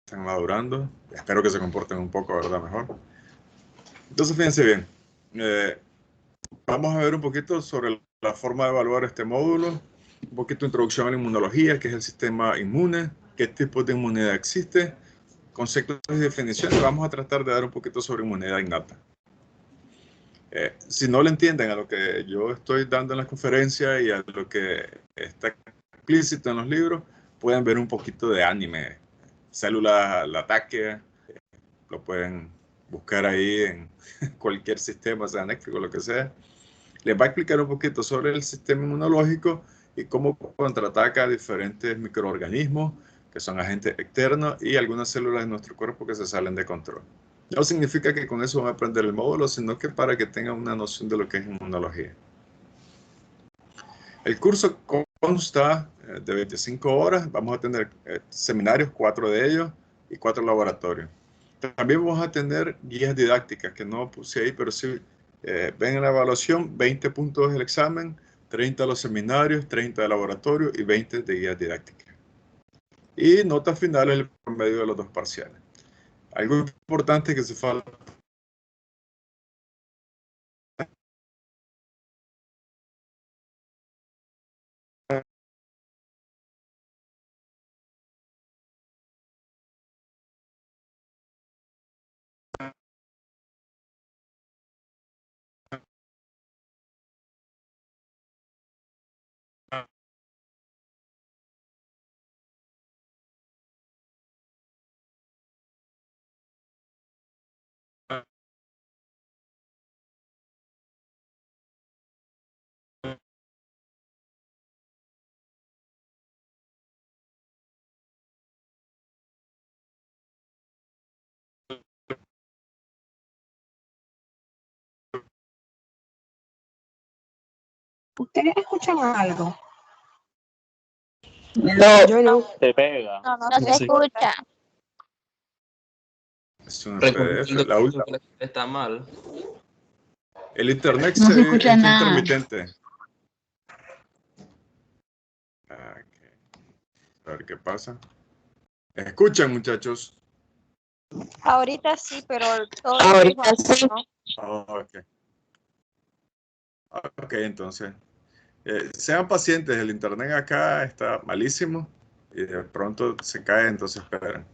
están madurando. Espero que se comporten un poco, ¿verdad? Mejor. Entonces, fíjense bien. Vamos a ver un poquito sobre la forma de evaluar este módulo. Un poquito de introducción a la inmunología, que es el sistema inmune, qué tipo de inmunidad existe, conceptos y definiciones. Vamos a tratar de dar un poquito sobre inmunidad innata. Si no le entienden a lo que yo estoy dando en la conferencia y a lo que está explícito en los libros, pueden ver un poquito de anime. Células al ataque, lo pueden buscar ahí en cualquier sistema, sea Netflix o lo que sea. Les va a explicar un poquito sobre el sistema inmunológico y cómo contraataca a diferentes microorganismos que son agentes externos y algunas células de nuestro cuerpo que se salen de control. No significa que con eso van a aprender el módulo, sino que para que tengan una noción de lo que es inmunología. El curso consta de 25 horas. Vamos a tener seminarios, 4 de ellos, y 4 laboratorios. También vamos a tener guías didácticas, que no puse ahí, pero sí ven en la evaluación, 20 puntos del examen, 30 de los seminarios, 30 de laboratorio y 20 de guías didácticas. Y notas finales el promedio de los 2 parciales. Algo importante que se falta ¿Ustedes escuchan algo? No, Yo no. Se pega. no se escucha. es un PDF. Recordando La última. que está mal. El internet No se escucha es nada. intermitente. Okay. A ver qué pasa. ¿Escuchan, muchachos? Ahorita sí, pero todo Ahorita sí. ¿no? Oh, ok, entonces. Sean pacientes, el internet acá está malísimo y de pronto se cae, entonces esperen.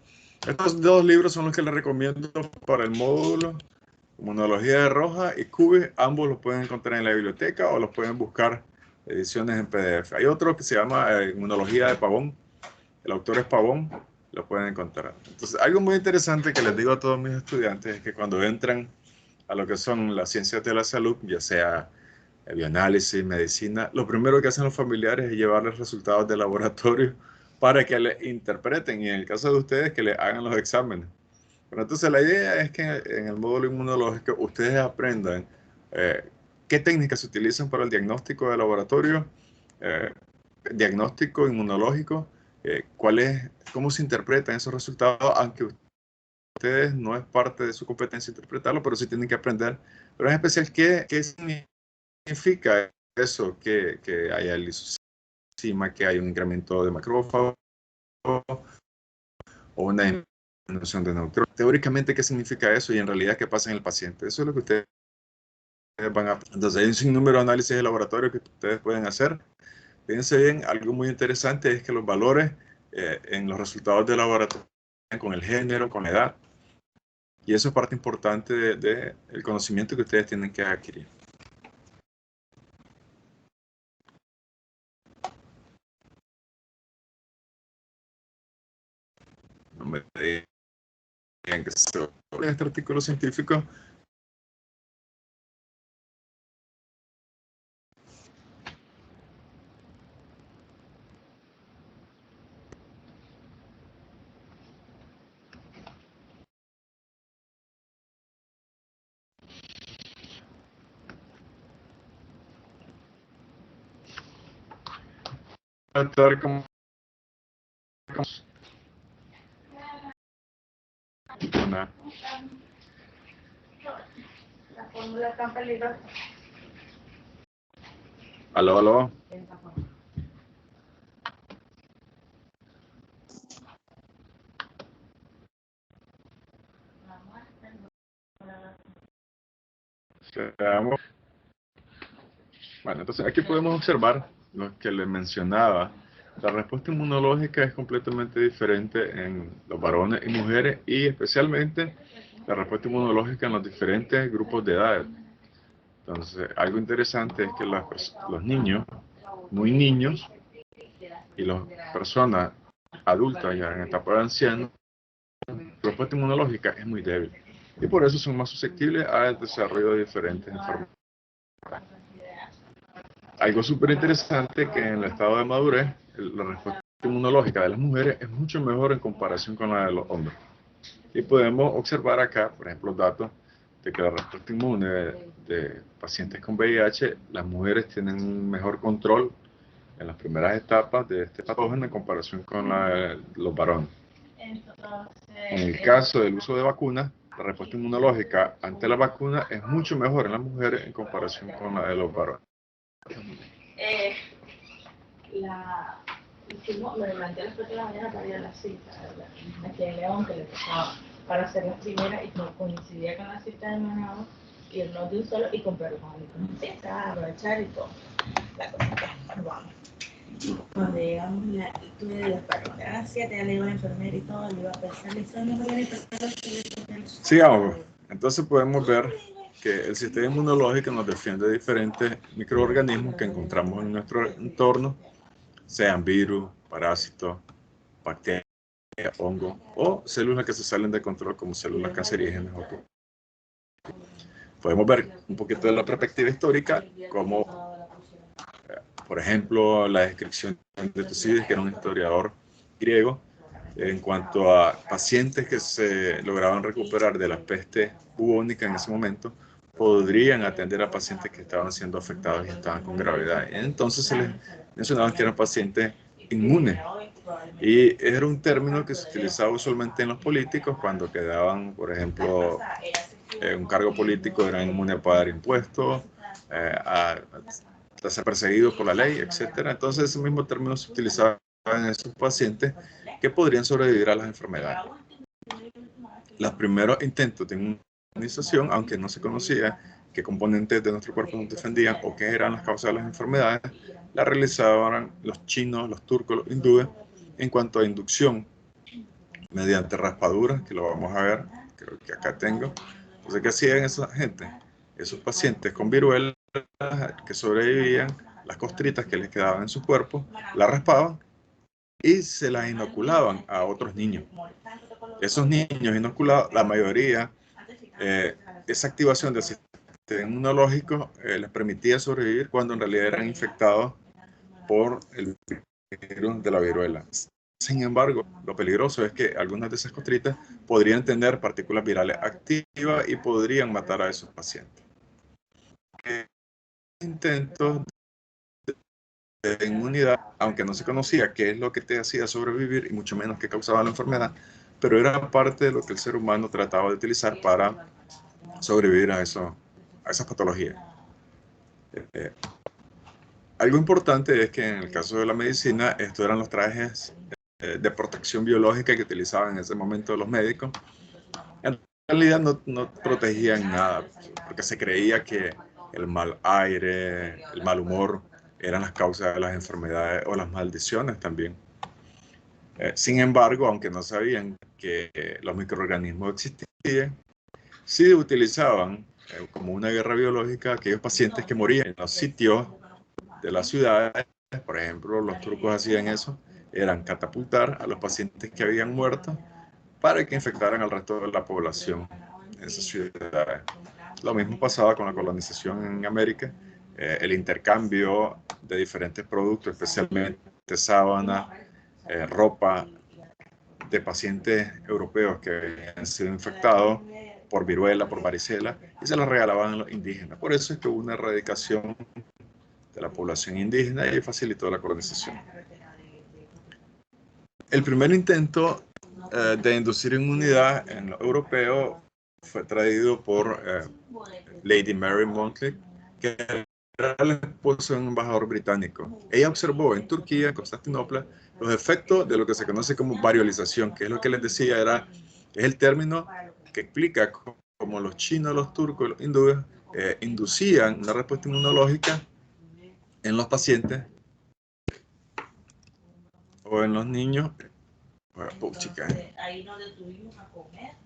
Estos 2 libros son los que les recomiendo para el módulo Inmunología de Roja y Cubi. Ambos los pueden encontrar en la biblioteca o los pueden buscar ediciones en PDF. Hay otro que se llama Inmunología de Pavón. El autor es Pavón, lo pueden encontrar. Entonces, algo muy interesante que les digo a todos mis estudiantes es que cuando entran a lo que son las ciencias de la salud, ya sea bioanálisis, medicina, lo primero que hacen los familiares es llevarles resultados de laboratorio para que le interpreten y en el caso de ustedes que le hagan los exámenes. Pero entonces la idea es que en el módulo inmunológico ustedes aprendan qué técnicas se utilizan para el diagnóstico de laboratorio, diagnóstico inmunológico, cómo se interpretan esos resultados, aunque ustedes no es parte de su competencia interpretarlo, pero sí tienen que aprender. Pero en especial, ¿qué significa eso? Que haya lisosima, que hay un incremento de macrófagos o una disminución de neutrófilos. Teóricamente, ¿qué significa eso? Y en realidad, ¿qué pasa en el paciente? Eso es lo que ustedes van a... Entonces, hay un sinnúmero de análisis de laboratorio que ustedes pueden hacer. Fíjense bien, algo muy interesante es que los valores en los resultados de laboratorio con el género, con la edad, y eso es parte importante del conocimiento que ustedes tienen que adquirir. No me digan que sobre este artículo científico. Tratar como una... La fórmula es tan peligrosa. Aló, aló. Veamos. Bueno, entonces aquí podemos observar lo que les mencionaba. La respuesta inmunológica es completamente diferente en los varones y mujeres, y especialmente la respuesta inmunológica en los diferentes grupos de edad. Entonces, algo interesante es que los niños, muy niños, y las personas adultas ya en etapa de ancianos, la respuesta inmunológica es muy débil. Y por eso son más susceptibles al desarrollo de diferentes enfermedades. Algo súper interesante que en el estado de madurez, la respuesta inmunológica de las mujeres es mucho mejor en comparación con la de los hombres. Y podemos observar acá, por ejemplo, datos de que la respuesta inmune de pacientes con VIH, las mujeres tienen un mejor control en las primeras etapas de este patógeno en comparación con la de los varones. En el caso del uso de vacunas, la respuesta inmunológica ante la vacuna es mucho mejor en las mujeres en comparación con la de los varones. Me levanté a las 4 de la mañana para ir a la cita, aquí en León, que le tocaba para hacer la primera, y no coincidía con la cita de Managua, irnos de un solo y comprarlo con mi cita, aprovechar y todo. La cosa que nos vamos. Cuando llegamos, tuve de las para a las 7, ya le iba a la enfermera y todo, le iba a pensar, y eso no me viene a pensar. Sigamos. Entonces podemos ver que el sistema inmunológico nos defiende de diferentes microorganismos que encontramos en nuestro entorno, sean virus, parásitos, bacterias, hongos o células que se salen de control como células cancerígenas. Podemos ver un poquito de la perspectiva histórica, como por ejemplo la descripción de Tucídides, que era un historiador griego, en cuanto a pacientes que se lograban recuperar de la peste bubónica en ese momento, podrían atender a pacientes que estaban siendo afectados y estaban con gravedad. Entonces se les mencionaba que eran pacientes inmunes. Y era un término que se utilizaba usualmente en los políticos cuando quedaban, por ejemplo, un cargo político, eran inmunes a pagar impuestos, a ser perseguidos por la ley, etc. Entonces ese mismo término se utilizaba en esos pacientes que podrían sobrevivir a las enfermedades. Los primeros intentos de inmunización, aunque no se conocía qué componentes de nuestro cuerpo nos defendían o qué eran las causas de las enfermedades, la realizaban los chinos, los turcos, los hindúes, en cuanto a inducción mediante raspaduras, que lo vamos a ver, creo que acá tengo. Entonces, ¿qué hacían esa gente? Esos pacientes con viruela que sobrevivían, las costritas que les quedaban en su cuerpo, las raspaban y se las inoculaban a otros niños. Esos niños inoculados, la mayoría, esa activación del sistema inmunológico les permitía sobrevivir cuando en realidad eran infectados por el virus de la viruela. Sin embargo, lo peligroso es que algunas de esas costritas podrían tener partículas virales activas y podrían matar a esos pacientes. Intentos de inmunidad, aunque no se conocía qué es lo que te hacía sobrevivir y mucho menos qué causaba la enfermedad, pero era parte de lo que el ser humano trataba de utilizar para sobrevivir a esas patologías. Algo importante es que en el caso de la medicina, estos eran los trajes de protección biológica que utilizaban en ese momento los médicos. En realidad no protegían nada, porque se creía que el mal aire, el mal humor, eran las causas de las enfermedades o las maldiciones también. Sin embargo, aunque no sabían que los microorganismos existían, sí utilizaban como una guerra biológica a aquellos pacientes que morían en los sitios de las ciudades. Por ejemplo, los turcos hacían eso, eran catapultar a los pacientes que habían muerto para que infectaran al resto de la población en esas ciudades. Lo mismo pasaba con la colonización en América, el intercambio de diferentes productos, especialmente sábanas, ropa de pacientes europeos que habían sido infectados por viruela, por varicela, y se las regalaban a los indígenas. Por eso es que hubo una erradicación de la población indígena y facilitó la colonización. El primer intento de inducir inmunidad en los europeos fue traído por Lady Mary Montlake, que era la esposa de un embajador británico. Ella observó en Turquía, en Constantinopla, los efectos de lo que se conoce como variolización, que es lo que les decía, es el término que explica cómo los chinos, los turcos, los hindúes inducían una respuesta inmunológica en los pacientes o en los niños. Puchica. Ahí nos detuvimos a comer.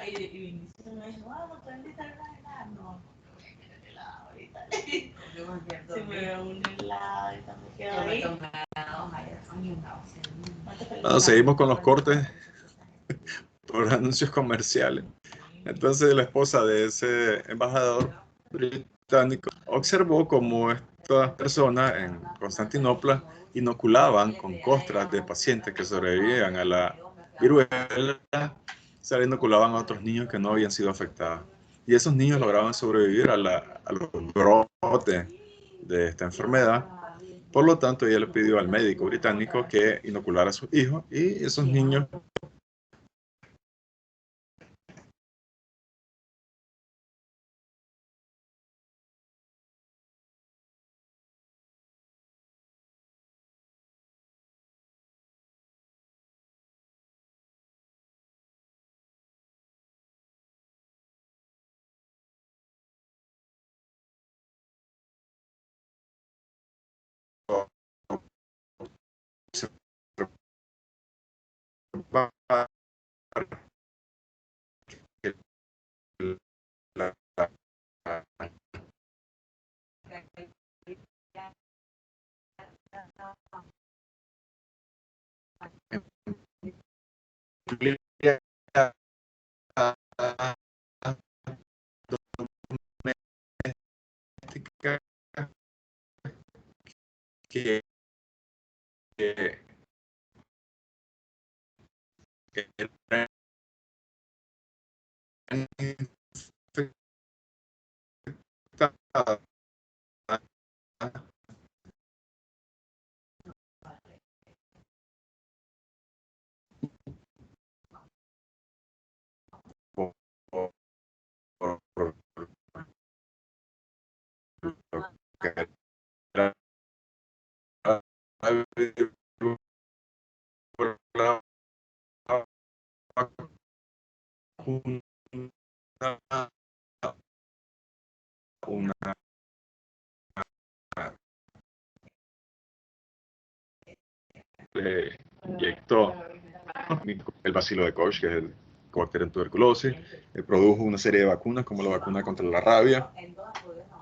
Y Vinicio me dijo, vamos, te invito a helado. No, ahorita. Se me ve un helado y también quedó ahí. Bueno, seguimos con los cortes por anuncios comerciales. Entonces la esposa de ese embajador británico observó cómo estas personas en Constantinopla inoculaban con costras de pacientes que sobrevivían a la viruela, se le inoculaban a otros niños que no habían sido afectados. Y esos niños lograban sobrevivir a los brotes de esta enfermedad. Por lo tanto, ella le pidió al médico británico que inoculara a sus hijos y esos niños que una inyectó el bacilo de Koch, que es el coácter en tuberculosis, produjo una serie de vacunas como la vacuna contra la rabia,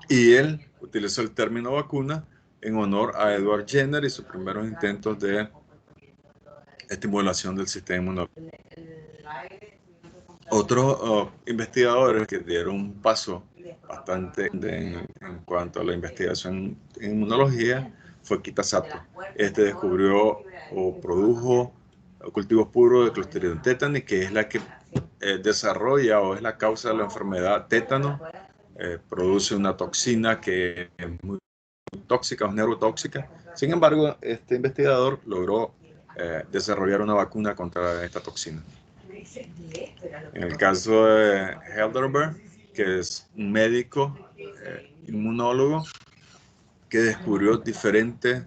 y él utilizó el término vacuna en honor a Edward Jenner y sus primeros intentos de estimulación del sistema inmunológico. Otros investigadores que dieron un paso bastante en cuanto a la investigación en inmunología fue Kitasato. Este descubrió o produjo cultivos puros de Clostridium tetani, que es la que desarrolla o es la causa de la enfermedad tétano. Produce una toxina que es muy tóxica o neurotóxica. Sin embargo, este investigador logró desarrollar una vacuna contra esta toxina. En el caso de Heidelberg, que es un médico inmunólogo que descubrió diferentes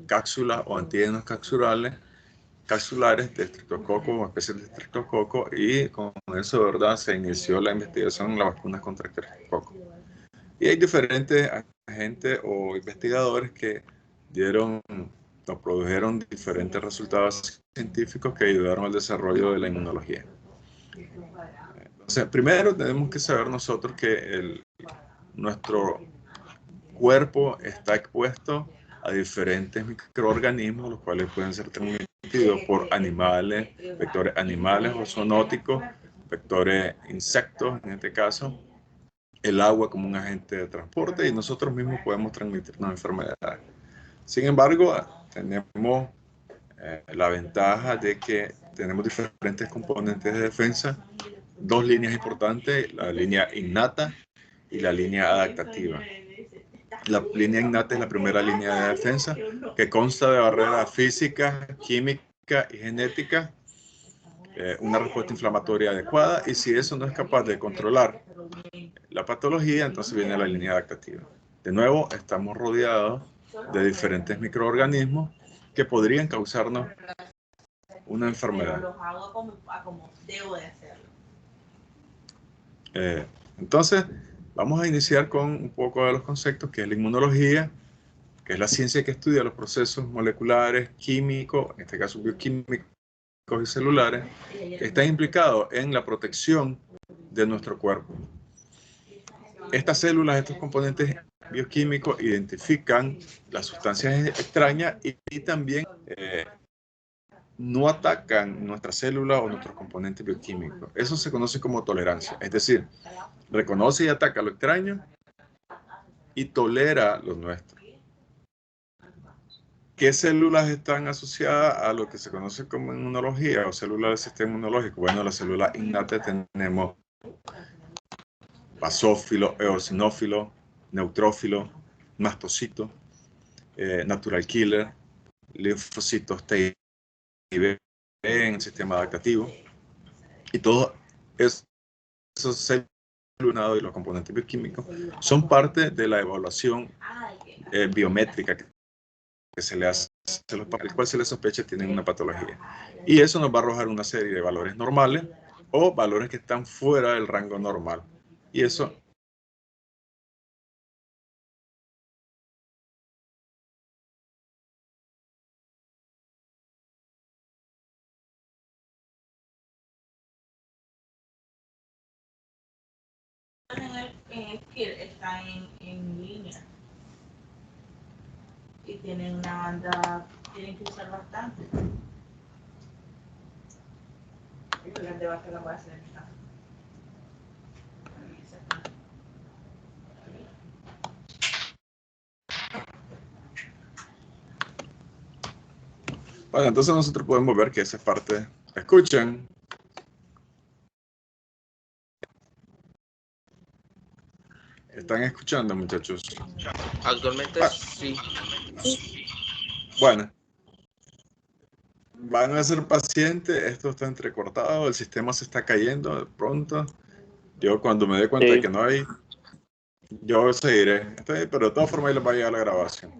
cápsulas o antígenos capsulares de estreptococo o especies de estreptococo, y con eso, ¿verdad?, se inició la investigación en las vacunas contra estreptococo. Y hay diferentes agentes o investigadores que nos produjeron diferentes resultados científicos que ayudaron al desarrollo de la inmunología. Entonces, primero tenemos que saber nosotros que nuestro cuerpo está expuesto a diferentes microorganismos, los cuales pueden ser transmitidos por animales, vectores animales o zoonóticos, vectores insectos en este caso, el agua como un agente de transporte, y nosotros mismos podemos transmitirnos enfermedades. Sin embargo, tenemos la ventaja de que tenemos diferentes componentes de defensa, dos líneas importantes, la línea innata y la línea adaptativa. La línea innata es la primera línea de defensa, que consta de barreras físicas, químicas y genéticas, una respuesta inflamatoria adecuada, y si eso no es capaz de controlar la patología, entonces viene la línea adaptativa. De nuevo, estamos rodeados de diferentes microorganismos que podrían causarnos una enfermedad. Pero los hago como debo de hacerlo. Entonces, vamos a iniciar con un poco de los conceptos, que es la inmunología, que es la ciencia que estudia los procesos moleculares, químicos, en este caso bioquímicos y celulares, que están implicados en la protección de nuestro cuerpo. Estas células, estos componentes bioquímicos, identifican las sustancias extrañas y también no atacan nuestras células o nuestros componentes bioquímicos. Eso se conoce como tolerancia, es decir, reconoce y ataca lo extraño y tolera lo nuestro. ¿Qué células están asociadas a lo que se conoce como inmunología o células del sistema inmunológico? Bueno, las células innatas tenemos basófilos, eosinófilos, neutrófilos, mastocitos, natural killer, linfocitos T y B en el sistema adaptativo. Y todos esos células y los componentes bioquímicos son parte de la evaluación biométrica que se le hace, el cual se le sospecha tienen una patología. Y eso nos va a arrojar una serie de valores normales o valores que están fuera del rango normal. Y eso Está en línea y tienen una banda, tienen que usar bastante. Y la debate la voy a hacer en mi casa. bueno, entonces nosotros podemos ver que esa parte, escuchen. ¿Están escuchando, muchachos? Actualmente sí. Bueno, van a ser pacientes, esto está entrecortado, el sistema se está cayendo de pronto. Yo cuando me dé cuenta de que no hay, yo seguiré. Pero de todas formas ahí les va a llegar la grabación.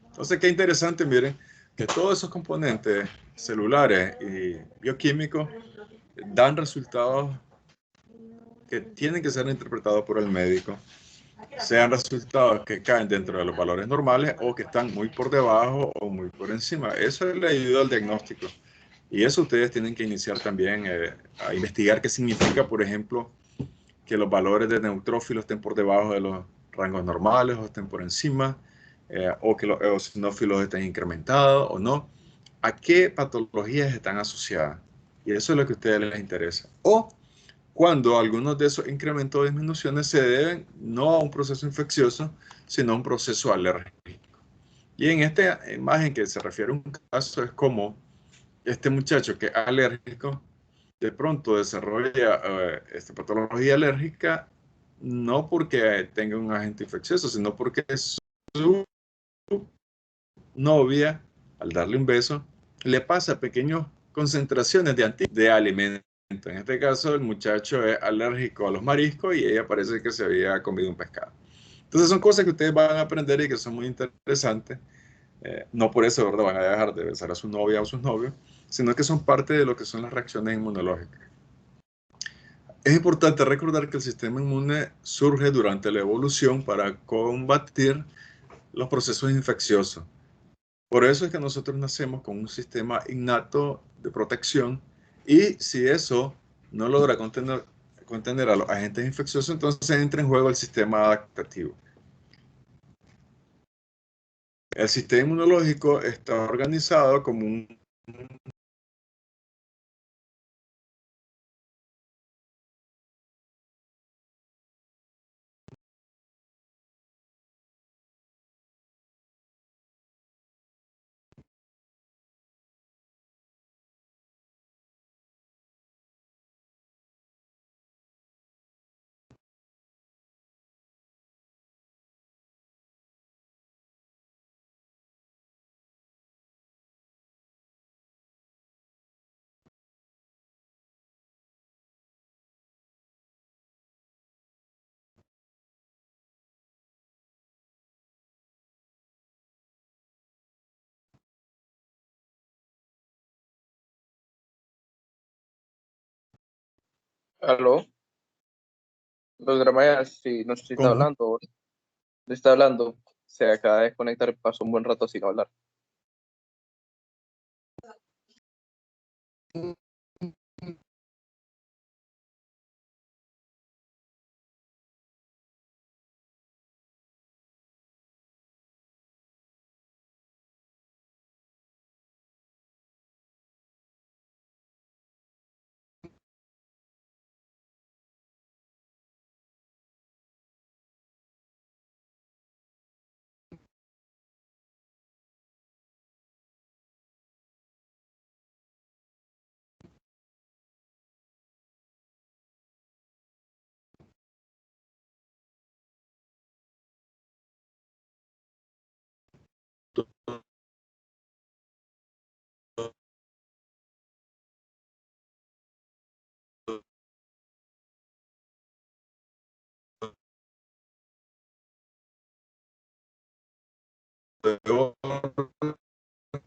Entonces, qué interesante, miren, que todos esos componentes celulares y bioquímicos dan resultados que tienen que ser interpretados por el médico, sean resultados que caen dentro de los valores normales o que están muy por debajo o muy por encima. Eso le ayuda al diagnóstico. Y eso ustedes tienen que iniciar también a investigar qué significa, por ejemplo, que los valores de neutrófilos estén por debajo de los rangos normales o estén por encima, o que los eosinófilos estén incrementados o no. ¿A qué patologías están asociadas? Y eso es lo que a ustedes les interesa. O cuando algunos de esos incrementos o disminuciones se deben no a un proceso infeccioso, sino a un proceso alérgico. Y en esta imagen que se refiere a un caso es como este muchacho que es alérgico de pronto desarrolla esta patología alérgica no porque tenga un agente infeccioso, sino porque su novia, al darle un beso, le pasa pequeñas concentraciones de alimento. En este caso, el muchacho es alérgico a los mariscos y ella parece que se había comido un pescado. Entonces son cosas que ustedes van a aprender y que son muy interesantes. No por eso, ¿verdad?, van a dejar de besar a su novia o a sus novios, sino que son parte de lo que son las reacciones inmunológicas. Es importante recordar que el sistema inmune surge durante la evolución para combatir los procesos infecciosos. Por eso es que nosotros nacemos con un sistema innato de protección y si eso no logra contener a los agentes infecciosos, entonces entra en juego el sistema adaptativo. El sistema inmunológico está organizado como un ¿Aló? Doctora Maya, sí, no sé si está ¿Cómo? hablando. ¿Le está hablando? Se acaba de desconectar y pasó un buen rato sin hablar.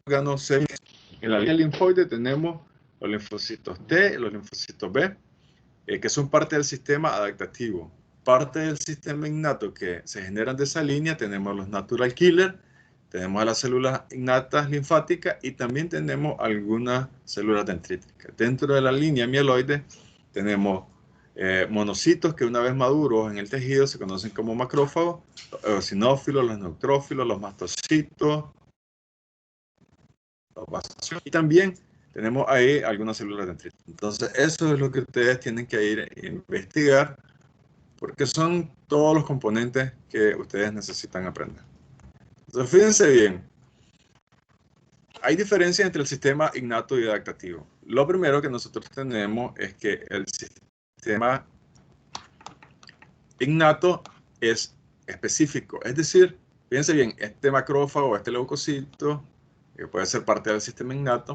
Órganos semi- En la línea linfoide tenemos los linfocitos T, los linfocitos B, que son parte del sistema adaptativo. Parte del sistema innato que se generan de esa línea, tenemos los natural killer, tenemos a las células innatas linfáticas y también tenemos algunas células dendríticas. Dentro de la línea mieloide tenemos monocitos que una vez maduros en el tejido se conocen como macrófagos, los eosinófilos, los neutrófilos, los mastocitos, los basófilos, y también tenemos ahí algunas células dendríticas. Entonces, eso es lo que ustedes tienen que ir a investigar, porque son todos los componentes que ustedes necesitan aprender. Entonces, fíjense bien, hay diferencias entre el sistema innato y adaptativo. Lo primero que nosotros tenemos es que el sistema innato es específico, es decir, fíjense bien, este macrófago, este leucocito, que puede ser parte del sistema innato,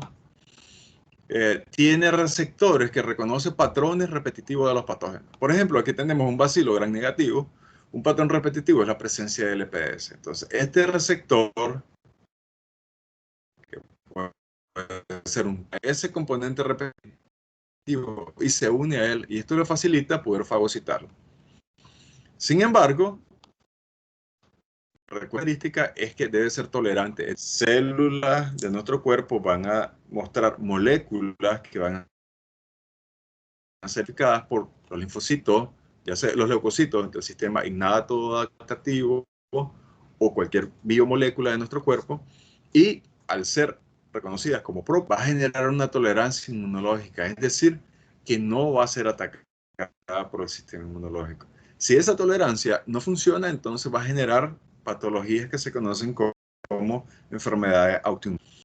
tiene receptores que reconocen patrones repetitivos de los patógenos. Por ejemplo, aquí tenemos un bacilo gram negativo. Un patrón repetitivo es la presencia de LPS. Entonces, este receptor, que puede ser ese componente repetitivo, y se une a él, y esto le facilita poder fagocitarlo. Sin embargo, la característica es que debe ser tolerante. Células de nuestro cuerpo van a mostrar moléculas que van a ser identificadas por los linfocitos, ya sea los leucocitos del sistema innato adaptativo o cualquier biomolécula de nuestro cuerpo, y al ser reconocidas como PROC, va a generar una tolerancia inmunológica, es decir, que no va a ser atacada por el sistema inmunológico. Si esa tolerancia no funciona, entonces va a generar patologías que se conocen como enfermedades autoinmunes.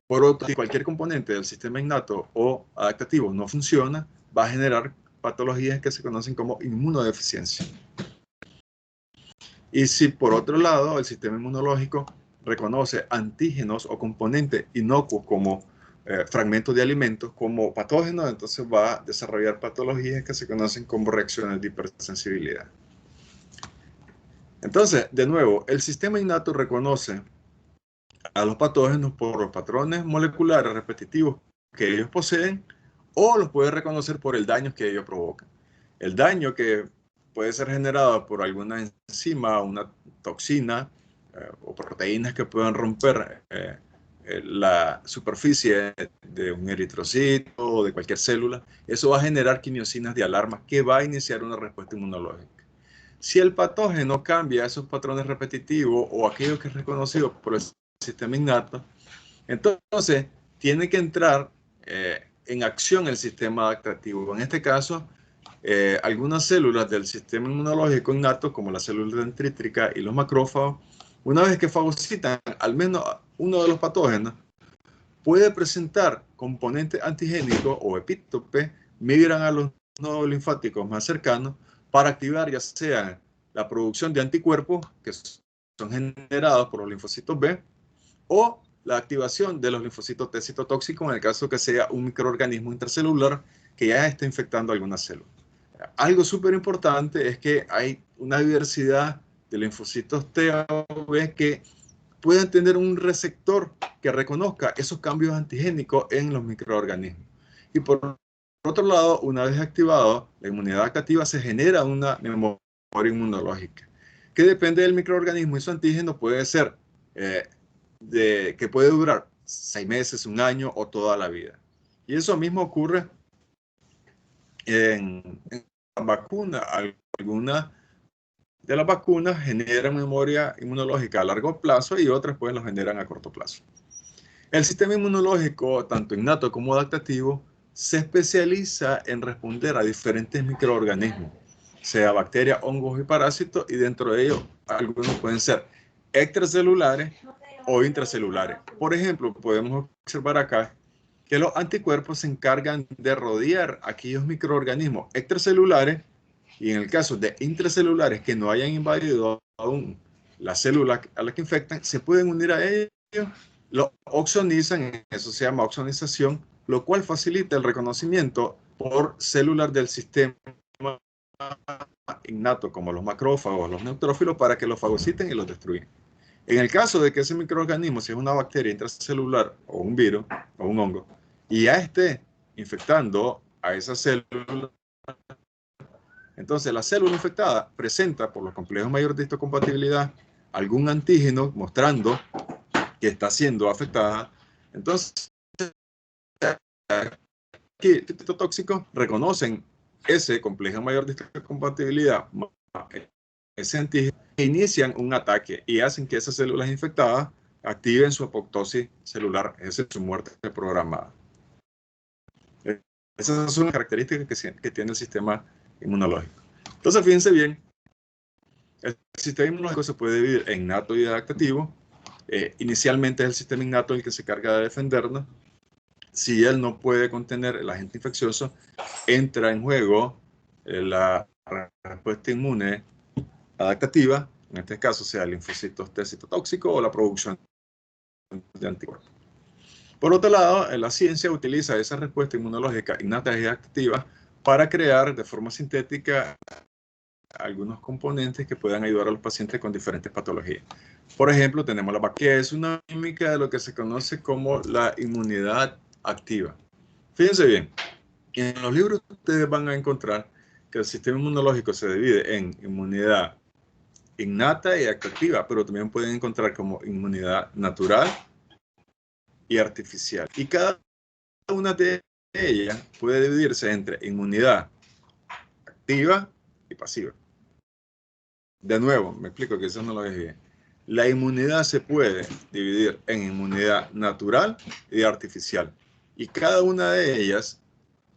Por otro, si cualquier componente del sistema innato o adaptativo no funciona, va a generar patologías que se conocen como inmunodeficiencia. Y si por otro lado el sistema inmunológico reconoce antígenos o componentes inocuos como fragmentos de alimentos, como patógenos, entonces va a desarrollar patologías que se conocen como reacciones de hipersensibilidad. Entonces, de nuevo, el sistema innato reconoce a los patógenos por los patrones moleculares repetitivos que ellos poseen, o los puede reconocer por el daño que ellos provocan. El daño que puede ser generado por alguna enzima, una toxina o proteínas que puedan romper la superficie de un eritrocito o de cualquier célula, eso va a generar quimiosinas de alarma que va a iniciar una respuesta inmunológica. Si el patógeno cambia esos patrones repetitivos o aquello que es reconocido por el sistema innato, entonces tiene que entrar en acción el sistema adaptativo. En este caso, algunas células del sistema inmunológico innato, como las células dendríticas y los macrófagos, una vez que fagocitan al menos uno de los patógenos, puede presentar componentes antigénicos o epítope, migran a los nodos linfáticos más cercanos para activar ya sea la producción de anticuerpos que son generados por los linfocitos B, o la activación de los linfocitos T citotóxicos en el caso que sea un microorganismo intracelular que ya está infectando alguna célula. Algo súper importante es que hay una diversidad de linfocitos T o B que pueden tener un receptor que reconozca esos cambios antigénicos en los microorganismos. Y por otro lado, una vez activado, la inmunidad adaptativa se genera una memoria inmunológica que depende del microorganismo y su antígeno puede ser que puede durar 6 meses, 1 año o toda la vida. Y eso mismo ocurre en la vacuna. Algunas de las vacunas generan memoria inmunológica a largo plazo y otras pues lo generan a corto plazo. El sistema inmunológico, tanto innato como adaptativo, se especializa en responder a diferentes microorganismos, sea bacterias, hongos y parásitos, y dentro de ellos algunos pueden ser extracelulares o intracelulares. Por ejemplo, podemos observar acá que los anticuerpos se encargan de rodear aquellos microorganismos extracelulares y en el caso de intracelulares que no hayan invadido aún la célula a la que infectan, se pueden unir a ellos, lo oxonizan, eso se llama oxonización, lo cual facilita el reconocimiento por celular del sistema innato, como los macrófagos, los neutrófilos, para que los fagociten y los destruyan. En el caso de que ese microorganismo, si es una bacteria intracelular o un virus o un hongo, y ya esté infectando a esa célula, entonces la célula infectada presenta por los complejos mayores de histocompatibilidad algún antígeno mostrando que está siendo afectada. Entonces, aquí, tóxicos reconocen ese complejo mayor de histocompatibilidad, ese antígeno, e inician un ataque y hacen que esas células infectadas activen su apoptosis celular, esa es su muerte programada. Esas son las características que tiene el sistema inmunológico. Entonces, fíjense bien, el sistema inmunológico se puede dividir en innato y adaptativo. Inicialmente es el sistema innato el que se encarga de defendernos. Si él no puede contener el agente infeccioso, entra en juego la respuesta inmune adaptativa, en este caso sea el linfocitos T citotóxico o la producción de anticuerpos. Por otro lado, la ciencia utiliza esa respuesta inmunológica innata y adaptativa para crear de forma sintética algunos componentes que puedan ayudar a los pacientes con diferentes patologías. Por ejemplo, tenemos la bacteria, que es una mímica de lo que se conoce como la inmunidad activa. Fíjense bien, en los libros ustedes van a encontrar que el sistema inmunológico se divide en inmunidad innata y adaptativa, pero también pueden encontrar como inmunidad natural y artificial. Y cada una de ellas puede dividirse entre inmunidad activa y pasiva. De nuevo, me explico que eso no lo dije bien. La inmunidad se puede dividir en inmunidad natural y artificial. Y cada una de ellas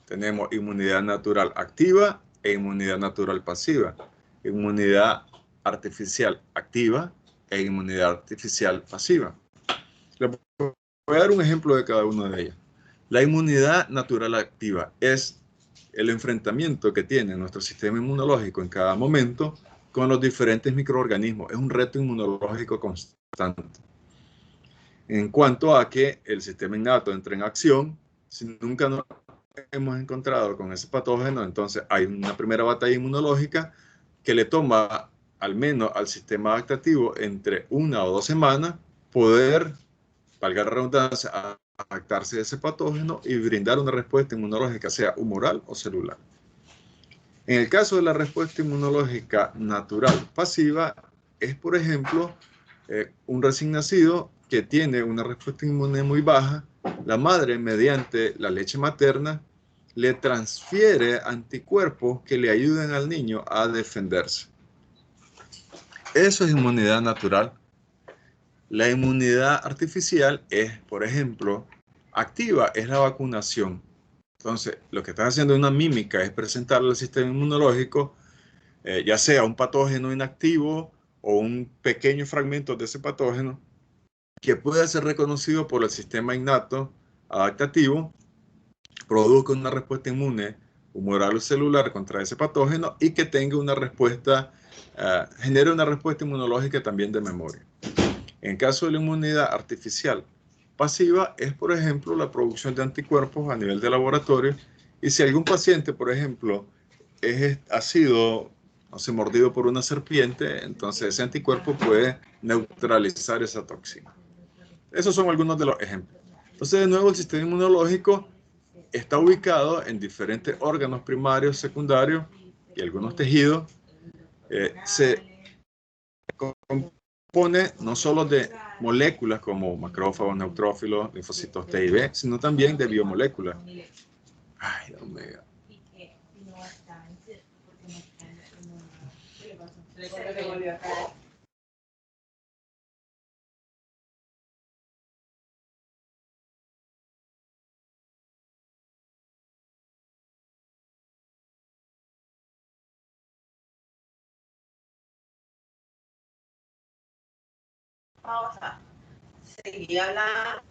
tenemos inmunidad natural activa e inmunidad natural pasiva. Inmunidad artificial activa e inmunidad artificial pasiva. Les voy a dar un ejemplo de cada una de ellas. La inmunidad natural activa es el enfrentamiento que tiene nuestro sistema inmunológico en cada momento con los diferentes microorganismos. Es un reto inmunológico constante. En cuanto a que el sistema innato entra en acción, si nunca nos hemos encontrado con ese patógeno, entonces hay una primera batalla inmunológica que le toma al menos al sistema adaptativo entre 1 o 2 semanas poder, valga la redundancia, adaptarse a ese patógeno y brindar una respuesta inmunológica, sea humoral o celular. En el caso de la respuesta inmunológica natural pasiva, es por ejemplo un recién nacido que tiene una respuesta inmune muy baja. La madre, mediante la leche materna, le transfiere anticuerpos que le ayuden al niño a defenderse. Eso es inmunidad natural. La inmunidad artificial es, por ejemplo, activa, es la vacunación. Entonces, lo que están haciendo es una mímica, es presentarle al sistema inmunológico, ya sea un patógeno inactivo o un pequeño fragmento de ese patógeno que pueda ser reconocido por el sistema innato adaptativo, produzca una respuesta inmune humoral o celular contra ese patógeno y que tenga una respuesta, genere una respuesta inmunológica también de memoria. En caso de la inmunidad artificial pasiva es, por ejemplo, la producción de anticuerpos a nivel de laboratorio, y si algún paciente, por ejemplo, ha sido, no sé, mordido por una serpiente, entonces ese anticuerpo puede neutralizar esa toxina. Esos son algunos de los ejemplos. Entonces, de nuevo, el sistema inmunológico está ubicado en diferentes órganos primarios, secundarios y algunos tejidos. Se compone no solo de moléculas como macrófagos, neutrófilos, linfocitos T y B, sino también de biomoléculas. Ay, omega. Pausa. Seguía la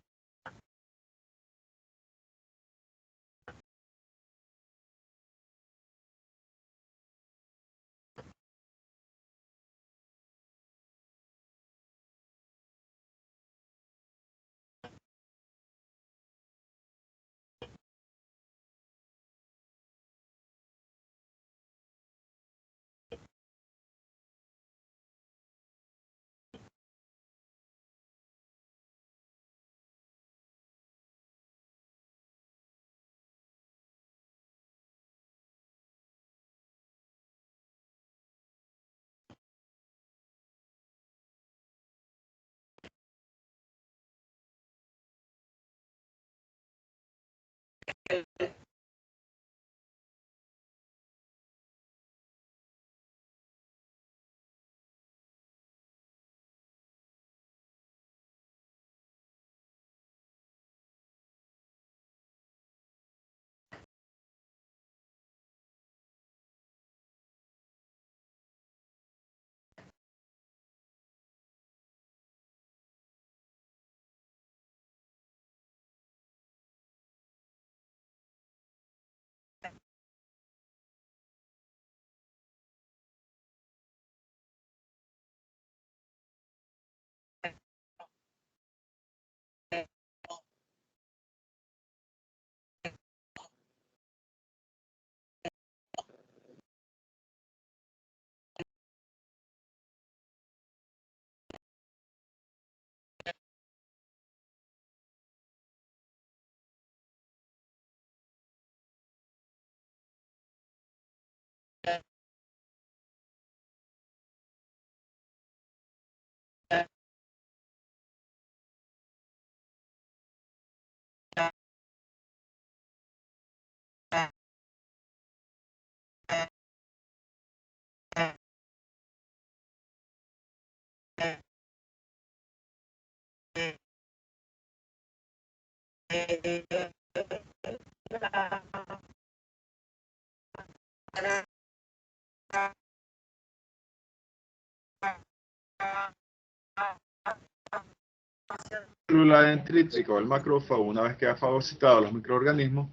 célula dendrítica o el macrófago, una vez que ha fagocitado a los microorganismos,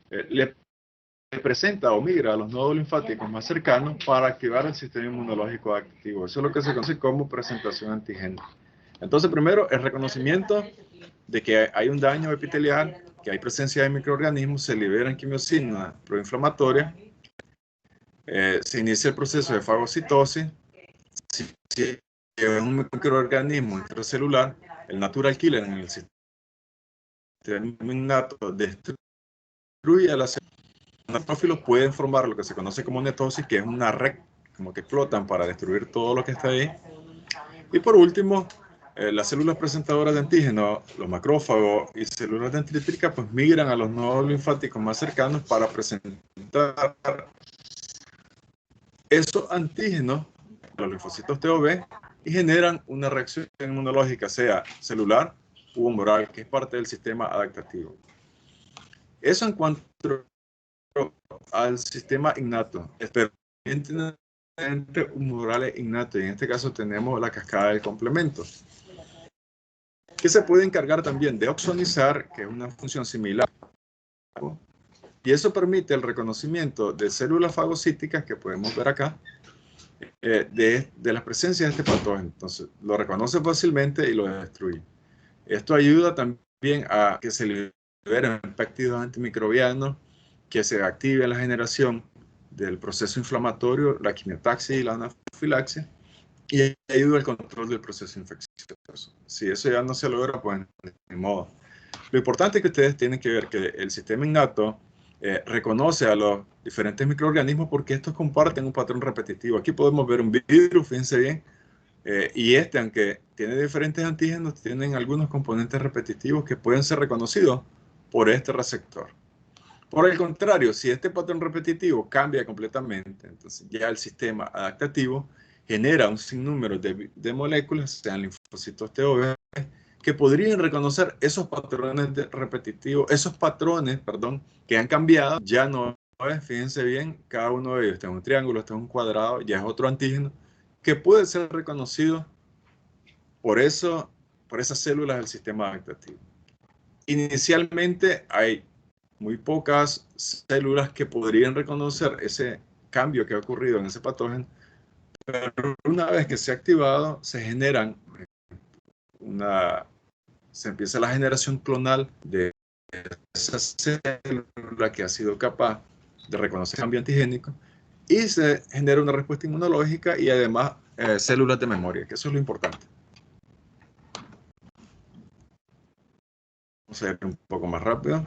le presenta o migra a los nodos linfáticos más cercanos para activar el sistema inmunológico activo. Eso es lo que se conoce como presentación antigénica. Entonces, primero, el reconocimiento de que hay un daño epitelial, que hay presencia de microorganismos, se liberan quimiosinas proinflamatorias, se inicia el proceso de fagocitosis. Si es un microorganismo intracelular, el natural killer en el sistema innato destruye a las células. Los neutrófilos pueden formar lo que se conoce como netosis, que es una red, como que explotan para destruir todo lo que está ahí. Y por último, las células presentadoras de antígenos, los macrófagos y células dendríticas, pues migran a los nodos linfáticos más cercanos para presentar esos antígenos, los linfocitos T o B, y generan una reacción inmunológica, sea celular u humoral, que es parte del sistema adaptativo. Eso en cuanto al sistema innato, pero humorales innato, y en este caso tenemos la cascada del complemento, que se puede encargar también de opsonizar, que es una función similar, y eso permite el reconocimiento de células fagocíticas que podemos ver acá, de la presencia de este patógeno. Entonces lo reconoce fácilmente y lo destruye. Esto ayuda también a que se liberen péptidos antimicrobianos, que se active la generación del proceso inflamatorio, la quimiotaxis y la anafilaxis, y ayuda al control del proceso infeccioso. Si eso ya no se logra, pues ni modo. Lo importante es que ustedes tienen que ver que el sistema innato reconoce a los diferentes microorganismos porque estos comparten un patrón repetitivo. Aquí podemos ver un virus, fíjense bien, y aunque tiene diferentes antígenos, tienen algunos componentes repetitivos que pueden ser reconocidos por este receptor. Por el contrario, si este patrón repetitivo cambia completamente, entonces ya el sistema adaptativo genera un sinnúmero de moléculas, sean linfocitos T o B, que podrían reconocer esos patrones repetitivos, esos patrones, perdón, que han cambiado, ya no es, fíjense bien, cada uno de ellos, este es un triángulo, este es un cuadrado, ya es otro antígeno, que puede ser reconocido por esas células del sistema adaptativo. Inicialmente hay muy pocas células que podrían reconocer ese cambio que ha ocurrido en ese patógeno, pero una vez que se ha activado, se empieza la generación clonal de esa célula que ha sido capaz de reconocer el cambio antigénico y se genera una respuesta inmunológica y además células de memoria, que eso es lo importante. Vamos a ir un poco más rápido.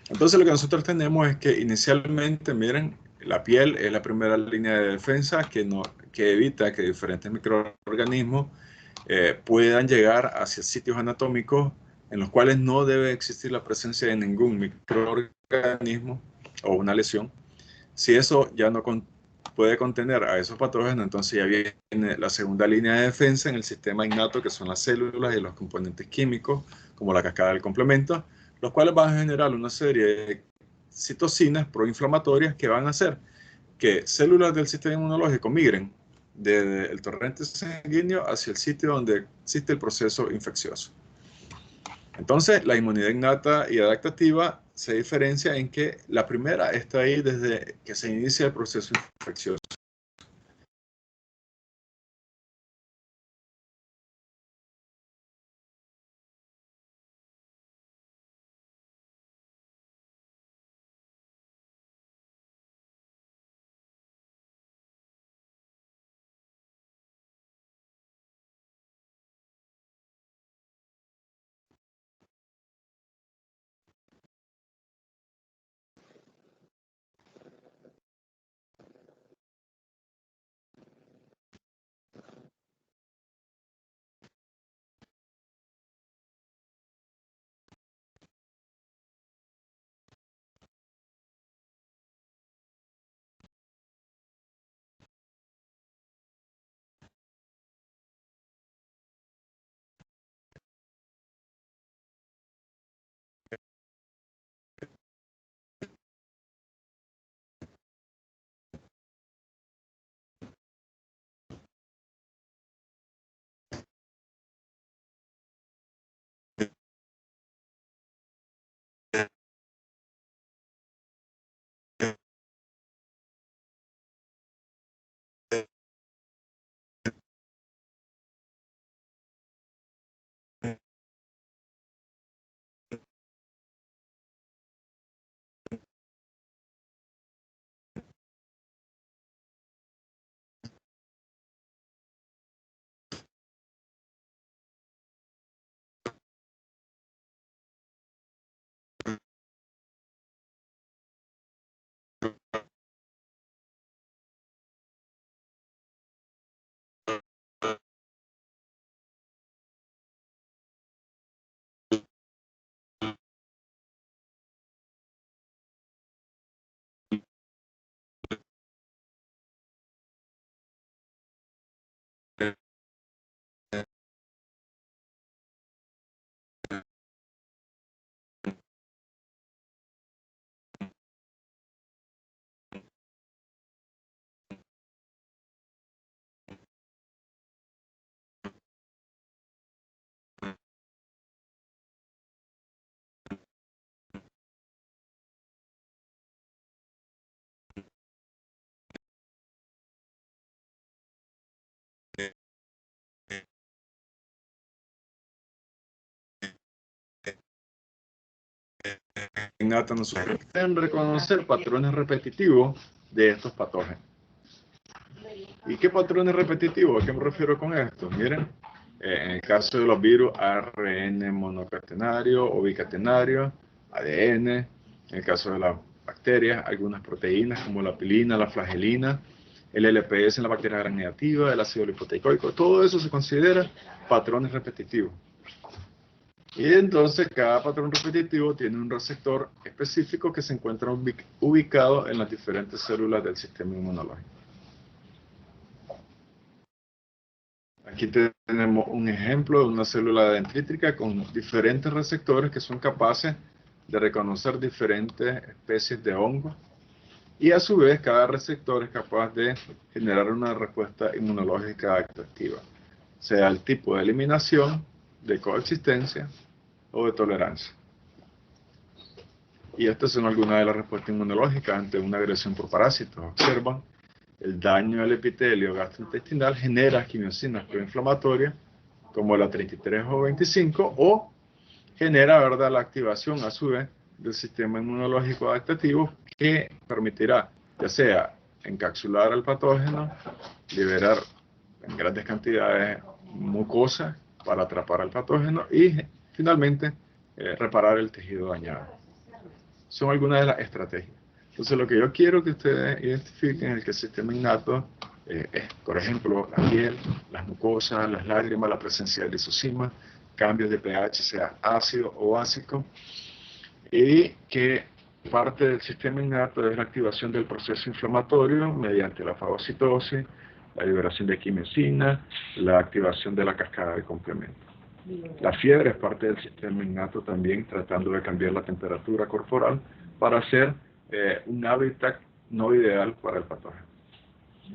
Entonces lo que nosotros tenemos es que inicialmente, miren, la piel es la primera línea de defensa que evita que diferentes microorganismos puedan llegar hacia sitios anatómicos en los cuales no debe existir la presencia de ningún microorganismo o una lesión. Si eso ya no puede contener a esos patógenos, entonces ya viene la segunda línea de defensa en el sistema innato, que son las células y los componentes químicos, como la cascada del complemento, los cuales van a generar una serie de citocinas proinflamatorias que van a hacer que células del sistema inmunológico migren desde el torrente sanguíneo hacia el sitio donde existe el proceso infeccioso. Entonces, la inmunidad innata y adaptativa se diferencia en que la primera está ahí desde que se inicia el proceso infeccioso. Innata nosotros pueden reconocer patrones repetitivos de estos patógenos. ¿Y qué patrones repetitivos? ¿A qué me refiero con esto? Miren, En el caso de los virus, ARN monocatenario o bicatenario, ADN. En el caso de las bacterias, algunas proteínas como la pilina, la flagelina, el LPS en la bacteria gram negativa, el ácido lipoteicoico. Todo eso se considera patrones repetitivos. Y entonces cada patrón repetitivo tiene un receptor específico que se encuentra ubicado en las diferentes células del sistema inmunológico. Aquí tenemos un ejemplo de una célula dendrítica con diferentes receptores que son capaces de reconocer diferentes especies de hongos, y a su vez cada receptor es capaz de generar una respuesta inmunológica activa, sea el tipo de eliminación, de coexistencia o de tolerancia. Y estas son algunas de las respuestas inmunológicas ante una agresión por parásitos. Observan, el daño al epitelio gastrointestinal genera quimiosinas proinflamatorias como la 33 o 25, o genera, ¿verdad?, la activación a su vez del sistema inmunológico adaptativo, que permitirá ya sea encapsular al patógeno, liberar en grandes cantidades mucosa para atrapar al patógeno y finalmente reparar el tejido dañado. Son algunas de las estrategias. Entonces, lo que yo quiero que ustedes identifiquen es que el sistema innato es, por ejemplo, la piel, las mucosas, las lágrimas, la presencia de lisosima, cambios de pH, sea ácido o básico, y que parte del sistema innato es la activación del proceso inflamatorio mediante la fagocitosis, la liberación de quimiosina, la activación de la cascada de complemento. La fiebre es parte del sistema innato también, tratando de cambiar la temperatura corporal para hacer un hábitat no ideal para el patógeno.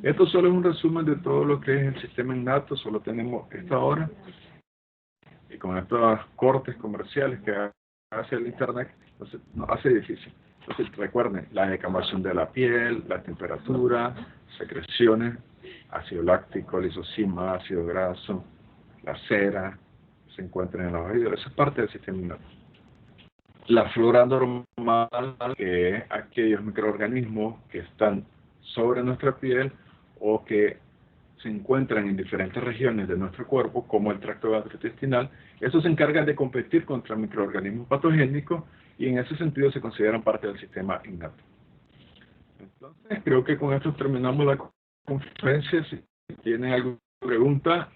Esto solo es un resumen de todo lo que es el sistema innato. Solo tenemos esta hora, y con estos cortes comerciales que hace el internet, entonces nos hace difícil. Entonces recuerden, la descamación de la piel, la temperatura, secreciones, ácido láctico, lisosima, ácido graso, la cera, se encuentran en los oídos. Eso es parte del sistema innato. La flora normal, que es aquellos microorganismos que están sobre nuestra piel o que se encuentran en diferentes regiones de nuestro cuerpo, como el tracto gastrointestinal. Estos se encargan de competir contra microorganismos patogénicos y en ese sentido se consideran parte del sistema innato. Entonces, creo que con esto terminamos la conferencia. Si tienen alguna pregunta,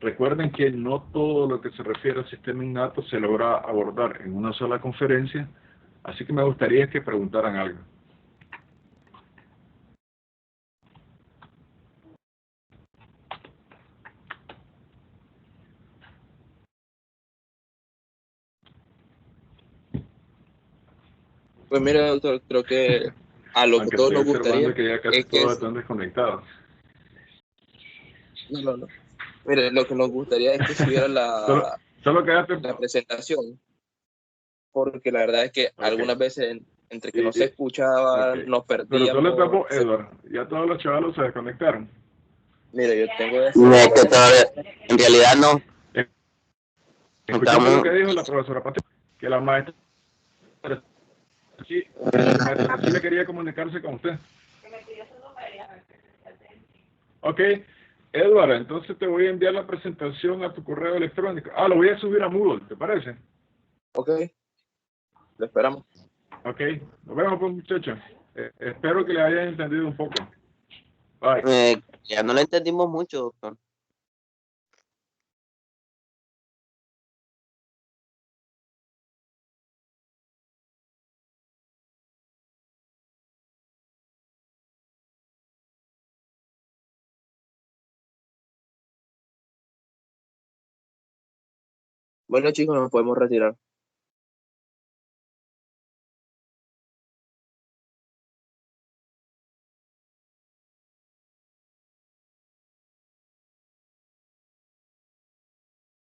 recuerden que no todo lo que se refiere al sistema innato se logra abordar en una sola conferencia, así que me gustaría que preguntaran algo. Pues mira, doctor, creo que a lo que Aunque todos estoy nos gustaría observando que ya casi es que... todos están desconectados. No. Mire, lo que nos gustaría es que subiera Solo quédate. la presentación, porque la verdad es que algunas veces entre que no se escuchaba, Okay. nos Pero perdíamos. solo estamos, Edward. Ya todos los chavalos se desconectaron. Mira, yo tengo No, es que todavía, en realidad no. ¿Escuchaste lo que dijo la profesora Patricia? Que la maestra sí, le quería comunicarse con usted. Ok, Edward, entonces te voy a enviar la presentación a tu correo electrónico. Lo voy a subir a Moodle, ¿te parece? Ok, lo esperamos. Ok, nos vemos pues, muchachos. Espero que le hayan entendido un poco. Bye. Ya no lo entendimos mucho, doctor. Bueno, chicos, nos podemos retirar.